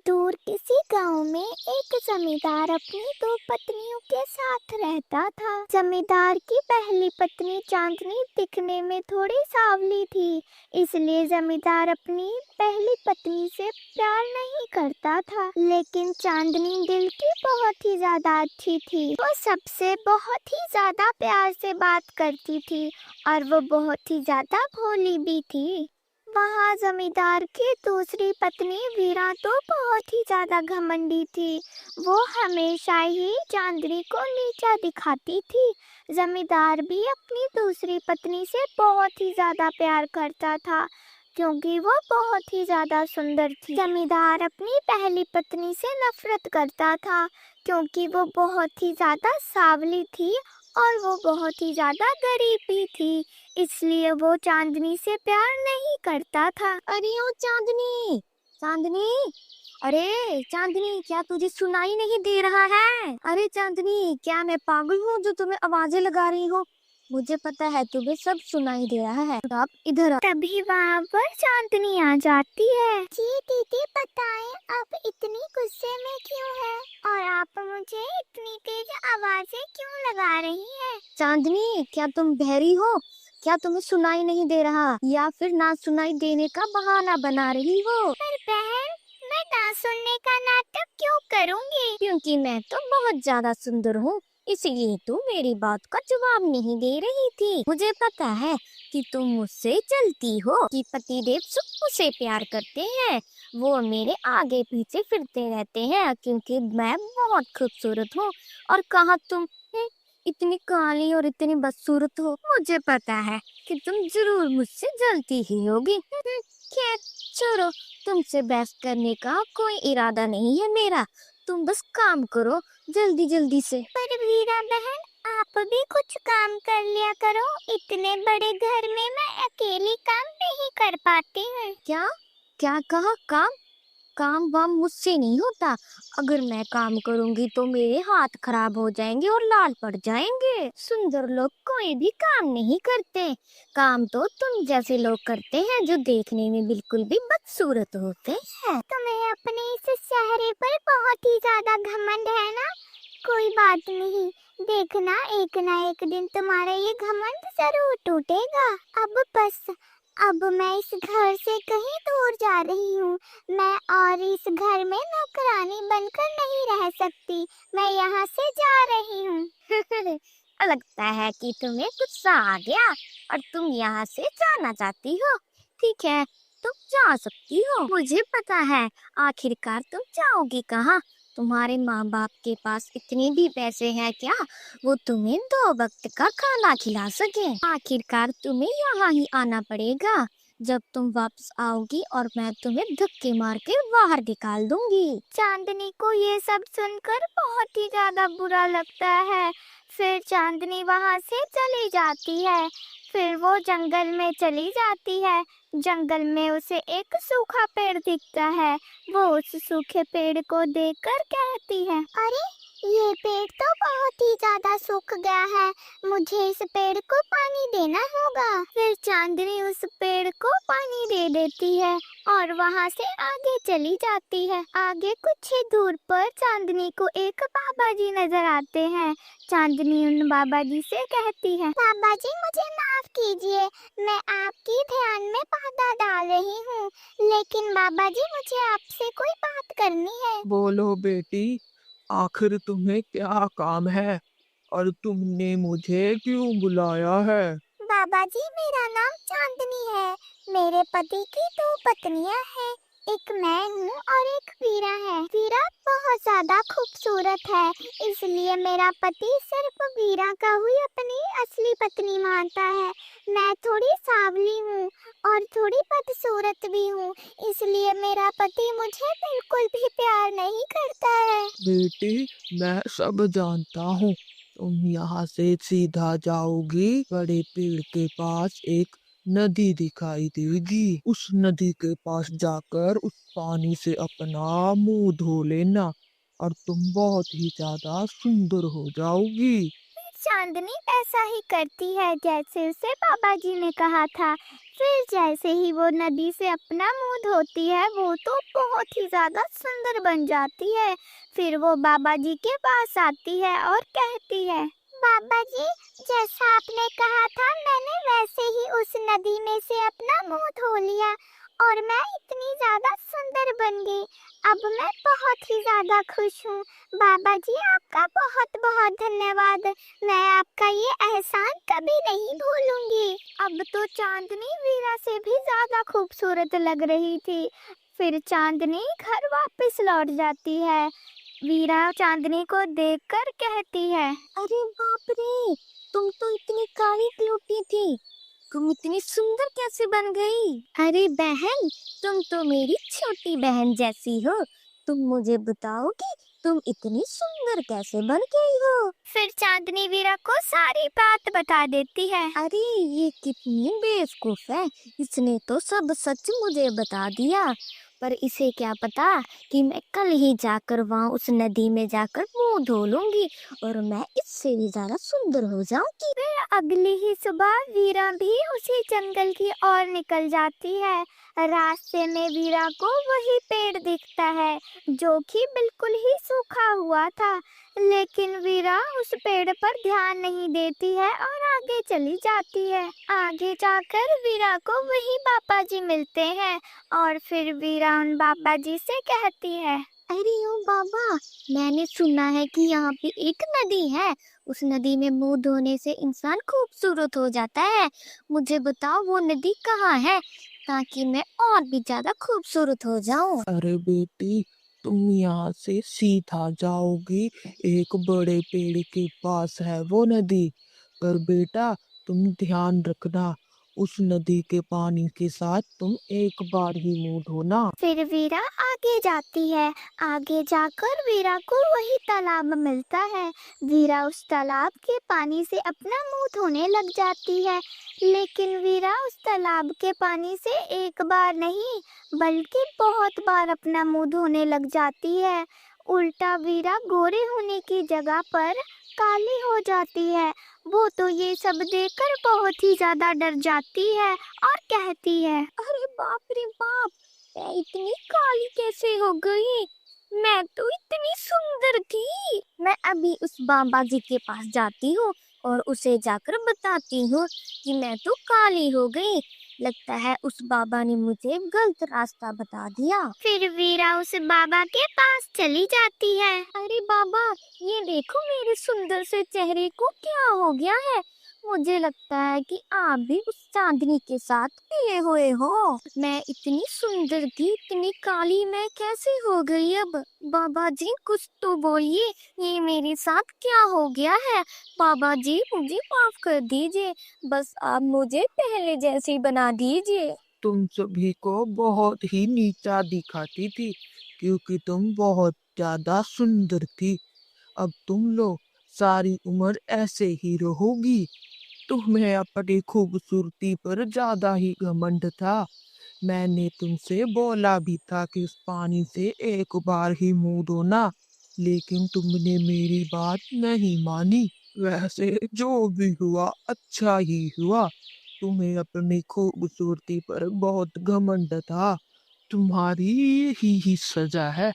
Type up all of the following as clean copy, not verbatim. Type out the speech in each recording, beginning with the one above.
दूर किसी गांव में एक जमींदार अपनी दो पत्नियों के साथ रहता था। जमींदार की पहली पत्नी चांदनी दिखने में थोड़ी सांवली थी, इसलिए जमींदार अपनी पहली पत्नी से प्यार नहीं करता था। लेकिन चांदनी दिल की बहुत ही ज्यादा अच्छी थी। वो सबसे बहुत ही ज्यादा प्यार से बात करती थी और वो बहुत ही ज्यादा भोली भी थी। वहाँ जमींदार की दूसरी पत्नी वीरा तो बहुत ही ज्यादा घमंडी थी। वो हमेशा ही चांदनी को नीचा दिखाती थी। जमींदार भी अपनी दूसरी पत्नी से बहुत ही ज्यादा प्यार करता था, क्योंकि वो बहुत ही ज्यादा सुंदर थी। जमींदार अपनी पहली पत्नी से नफरत करता था, क्योंकि वो बहुत ही ज्यादा सांवली थी और वो बहुत ही ज्यादा गरीब भी थी, इसलिए वो चांदनी से प्यार नहीं करता था। अरे ओ चांदनी, चांदनी, अरे चांदनी, क्या तुझे सुनाई नहीं दे रहा है? अरे चांदनी, क्या मैं पागल हूँ जो तुम्हें आवाजें लगा रही हूँ? मुझे पता है तुम्हें सब सुनाई दे रहा है। आप इधर तभी वहाँ पर चांदनी आ जाती है। जी दीदी बताएं, आप इतनी गुस्से में क्यों हैं? और आप मुझे इतनी तेज आवाजें क्यों लगा रही हैं? चांदनी, क्या तुम बहरी हो? क्या तुम्हें सुनाई नहीं दे रहा, या फिर ना सुनाई देने का बहाना बना रही हो? पर बहन, मैं ना सुनने का नाटक क्यों करूँगी? क्योंकि मैं तो बहुत ज्यादा सुंदर हूँ, इसीलिए तू मेरी बात का जवाब नहीं दे रही थी। मुझे पता है कि तुम मुझसे जलती हो कि पतिदेव मुझसे प्यार करते हैं। वो मेरे आगे पीछे फिरते रहते हैं क्योंकि मैं बहुत खूबसूरत हूँ। और कहा तुम इतनी काली और इतनी बदसूरत हो। मुझे पता है कि तुम जरूर मुझसे जलती ही होगी। खैर छोड़ो, तुमसे बहस करने का कोई इरादा नहीं है मेरा। तुम बस काम करो जल्दी जल्दी से। पर वीरा बहन, आप भी कुछ काम कर लिया करो। इतने बड़े घर में मैं अकेली काम नहीं कर पाती हूँ। क्या क्या कहा? काम काम वाम मुझसे नहीं होता। अगर मैं काम करूंगी तो मेरे हाथ खराब हो जाएंगे और लाल पड़ जाएंगे। सुंदर लोग कोई भी काम नहीं करते। काम तो तुम जैसे लोग करते हैं जो देखने में बिल्कुल भी बदसूरत होते हैं। तुम्हें अपने इस चेहरे पर बहुत ही ज्यादा घमंड है ना? कोई बात नहीं, देखना एक ना एक दिन तुम्हारा ये घमंड जरूर टूटेगा। अब मैं इस घर से कहीं दूर जा रही हूँ। मैं और इस घर में नौकरानी बनकर नहीं रह सकती। मैं यहाँ से जा रही हूँ। लगता है कि तुम्हें गुस्सा आ गया और तुम यहाँ से जाना चाहती हो। ठीक है, तुम जा सकती हो। मुझे पता है आखिरकार तुम जाओगी कहाँ। तुम्हारे माँ बाप के पास इतने भी पैसे हैं क्या वो तुम्हें 2 वक्त का खाना खिला सके? आखिरकार तुम्हें यहाँ ही आना पड़ेगा। जब तुम वापस आओगी और मैं तुम्हें धक्के मार के बाहर निकाल दूंगी। चांदनी को ये सब सुनकर बहुत ही ज्यादा बुरा लगता है। फिर चांदनी वहां से चली जाती है। फिर वो जंगल में चली जाती है। जंगल में उसे एक सूखा पेड़ दिखता है। वो उस सूखे पेड़ को देखकर कहती है, अरे ये पेड़ तो बहुत ही ज्यादा सूख गया है। मुझे इस पेड़ को पानी देना होगा। फिर चांदनी उस पेड़ को पानी दे देती है और वहाँ से आगे चली जाती है। आगे कुछ ही दूर पर चांदनी को एक बाबा जी नजर आते हैं। चांदनी उन बाबा जी से कहती है, बाबा जी मुझे माफ कीजिए, मैं आपकी ध्यान में बाधा डाल रही हूँ, लेकिन बाबा जी मुझे आपसे कोई बात करनी है। बोलो बेटी, आखिर तुम्हें क्या काम है और तुमने मुझे क्यों बुलाया है? बाबा जी मेरा नाम चांदनी है। मेरे पति की 2 पत्नियां हैं। एक मैं हूँ और एक वीरा है। वीरा बहुत ज्यादा खूबसूरत है, इसलिए मेरा पति सिर्फ वीरा का ही अपनी असली पत्नी मानता है। मैं थोड़ी सांवली हूँ और थोड़ी बदसूरत भी हूँ, इसलिए मेरा पति मुझे बिल्कुल भी प्यार नहीं करता है। बेटी, मैं सब जानता हूँ। तुम यहाँ से सीधा जाओगी, बड़े पेड़ के पास एक नदी दिखाई देगी। उस नदी के पास जाकर उस पानी से अपना मुंह धो लेना और तुम बहुत ही ज्यादा सुंदर हो जाओगी। चांदनी ऐसा ही करती है जैसे उसे बाबा जी ने कहा था। फिर जैसे ही वो नदी से अपना मुंह धोती है वो तो बहुत ही ज्यादा सुंदर बन जाती है। फिर वो बाबा जी के पास आती है और कहती है, बाबा जी, जैसा आपने कहा था मैंने वैसे ही उस नदी में से अपना मुंह धो लिया और मैं इतनी ज्यादा सुंदर बन गई। अब मैं बहुत ही ज्यादा खुश हूँ। बाबा जी आपका बहुत बहुत धन्यवाद। मैं आपका ये एहसान कभी नहीं भूलूंगी। अब तो चांदनी वीरा से भी ज्यादा खूबसूरत लग रही थी। फिर चांदनी घर वापस लौट जाती है। वीरा चांदनी को देखकर कहती है, अरे बाप रे, तुम तो इतनी काली क्योटी थी, तुम इतनी सुंदर कैसे बन गई? अरे बहन, तुम तो मेरी छोटी बहन जैसी हो। तुम मुझे बताओगी तुम इतनी सुंदर कैसे बन गई हो? फिर चांदनी वीरा को सारी बात बता देती है। अरे ये कितनी बेवकूफ है, इसने तो सब सच मुझे बता दिया। पर इसे क्या पता कि मैं कल ही जाकर वहाँ उस नदी में जाकर मुंह धो लूंगी और मैं इससे भी ज्यादा सुंदर हो जाऊंगी। फिर अगली ही सुबह वीरा भी उसी जंगल की ओर निकल जाती है। रास्ते में वीरा को वही पेड़ दिखता है जो कि बिल्कुल ही सूखा हुआ था, लेकिन वीरा उस पेड़ पर ध्यान नहीं देती है और आगे चली जाती है। आगे जाकर वीरा को वही बाबा जी मिलते हैं और फिर वीरा उन बाबा जी से कहती है, अरे ओ बाबा, मैंने सुना है कि यहाँ पे एक नदी है, उस नदी में मुंह धोने से इंसान खूबसूरत हो जाता है। मुझे बताओ वो नदी कहाँ है ताकि मैं और भी ज्यादा खूबसूरत हो जाऊं। अरे बेटी, तुम यहाँ से सीधा जाओगी, एक बड़े पेड़ के पास है वो नदी। पर बेटा, तुम ध्यान रखना, उस नदी के पानी के साथ तुम एक बार ही मुंह धोना। फिर वीरा आगे जाती है। आगे जाकर वीरा को वही तालाब मिलता है। वीरा उस तालाब के पानी से अपना मुंह धोने लग जाती है, लेकिन वीरा उस तालाब के पानी से एक बार नहीं बल्कि बहुत बार अपना मुंह धोने लग जाती है। उल्टा वीरा गोरे होने की जगह पर काली हो जाती है। वो तो ये सब देखकर बहुत ही ज्यादा डर जाती है और कहती है, अरे बाप रे बाप, मैं इतनी काली कैसे हो गई? मैं तो इतनी सुंदर थी। मैं अभी उस बाबा जी के पास जाती हूँ और उसे जाकर बताती हूँ कि मैं तो काली हो गई। लगता है उस बाबा ने मुझे गलत रास्ता बता दिया। फिर वीरा उस बाबा के पास चली जाती है। अरे बाबा, ये देखो मेरे सुंदर से चेहरे को क्या हो गया है। मुझे लगता है कि आप भी उस चांदनी के साथ पिए हुए हो। मैं इतनी सुंदर थी, इतनी काली मैं कैसे हो गई अब? बाबा जी कुछ तो बोलिए, ये मेरे साथ क्या हो गया है? बाबा जी मुझे माफ कर दीजिए, बस आप मुझे पहले जैसी बना दीजिए। तुम सभी को बहुत ही नीचा दिखाती थी क्योंकि तुम बहुत ज्यादा सुंदर थी। अब तुम लोग सारी उम्र ऐसे ही रहोगी। तुम्हें अपनी खूबसूरती पर ज्यादा ही घमंड था। मैंने तुमसे बोला भी था कि उस पानी से एक बार ही मुंह धोना, लेकिन तुमने मेरी बात नहीं मानी। वैसे जो भी हुआ अच्छा ही हुआ। तुम्हें अपनी खूबसूरती पर बहुत घमंड था। तुम्हारी यही सजा है।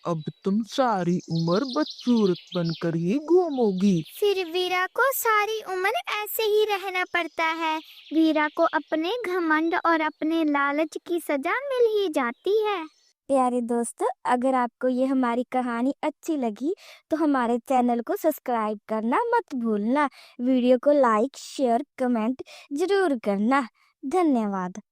अब तुम सारी उम्र बदसूरत बनकर ही घूमोगी। फिर वीरा को सारी उम्र ऐसे ही रहना पड़ता है। वीरा को अपने घमंड और अपने लालच की सजा मिल ही जाती है। प्यारे दोस्तों, अगर आपको ये हमारी कहानी अच्छी लगी तो हमारे चैनल को सब्सक्राइब करना मत भूलना। वीडियो को लाइक शेयर कमेंट जरूर करना। धन्यवाद।